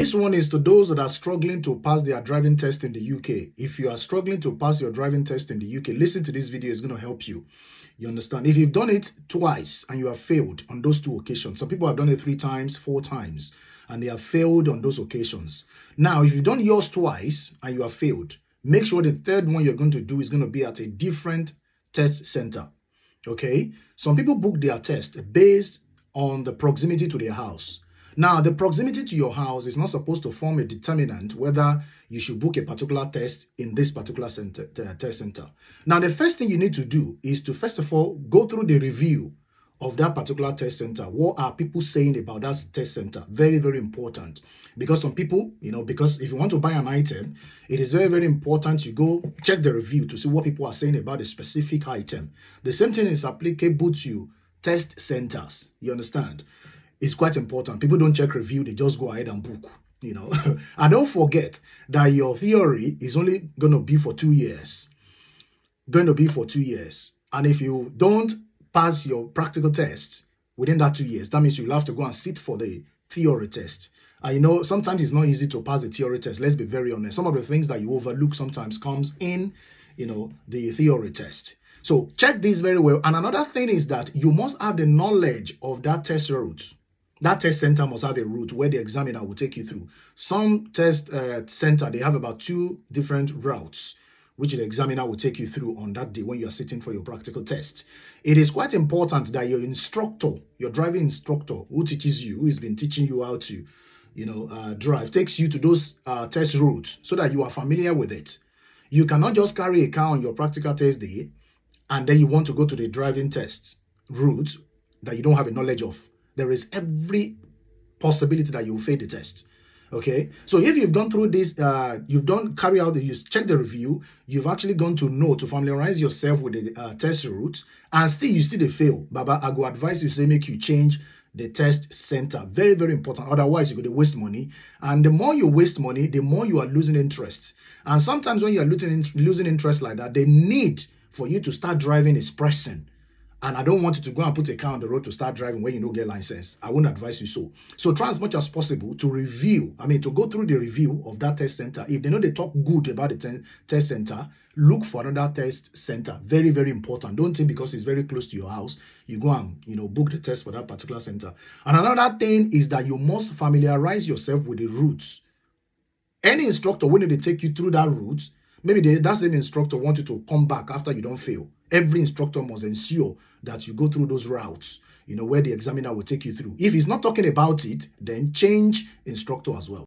This one is to those that are struggling to pass their driving test in the UK. If you are struggling to pass your driving test in the UK, listen to this video. It's going to help you. You understand? If you've done it twice and you have failed on those two occasions, some people have done it 3 times, 4 times, and they have failed on those occasions. Now, if you've done yours twice and you have failed, make sure the third one you're going to do is going to be at a different test center. Okay? Some people book their test based on the proximity to their house. Now, the proximity to your house is not supposed to form a determinant whether you should book a particular test in this particular test center. Now, the first thing you need to do is to, first of all, go through the review of that particular test center. What are people saying about that test center? Very, very important. Because some people, because if you want to buy an item, it is very, very important you go check the review to see what people are saying about a specific item. The same thing is applicable to test centers. You understand? It's quite important. People don't check review, they just go ahead and book, And don't forget that your theory is only going to be for 2 years. And if you don't pass your practical test within that 2 years, that means you'll have to go and sit for the theory test. And sometimes it's not easy to pass the theory test. Let's be very honest. Some of the things that you overlook sometimes comes in, the theory test. So check this very well. And another thing is that you must have the knowledge of that test route. That test center must have a route where the examiner will take you through. Some test center, they have about 2 different routes which the examiner will take you through on that day when you are sitting for your practical test. It is quite important that your instructor, your driving instructor who teaches you, who has been teaching you how to, drive, takes you to those test routes so that you are familiar with it. You cannot just carry a car on your practical test day and then you want to go to the driving test route that you don't have a knowledge of. There is every possibility that you will fail the test. Okay, so if you've gone through this, you check the review, you've actually gone to familiarize yourself with the test route, and still you still fail, Baba, I go advise you, say make you change the test center. Very, very important. Otherwise, you're going to waste money. And the more you waste money, the more you are losing interest. And sometimes when you are losing interest like that, the need for you to start driving is pressing. And I don't want you to go and put a car on the road to start driving when you don't get license. I won't advise you so. So try as much as possible to to go through the review of that test center. If they know they talk good about the test center, look for another test center. Very, very important. Don't think because it's very close to your house, you go and, book the test for that particular center. And another thing is that you must familiarize yourself with the routes. Any instructor, when they take you through that route, maybe that same instructor wants you to come back after you don't fail. Every instructor must ensure that you go through those routes, where the examiner will take you through. If he's not talking about it, then change instructor as well.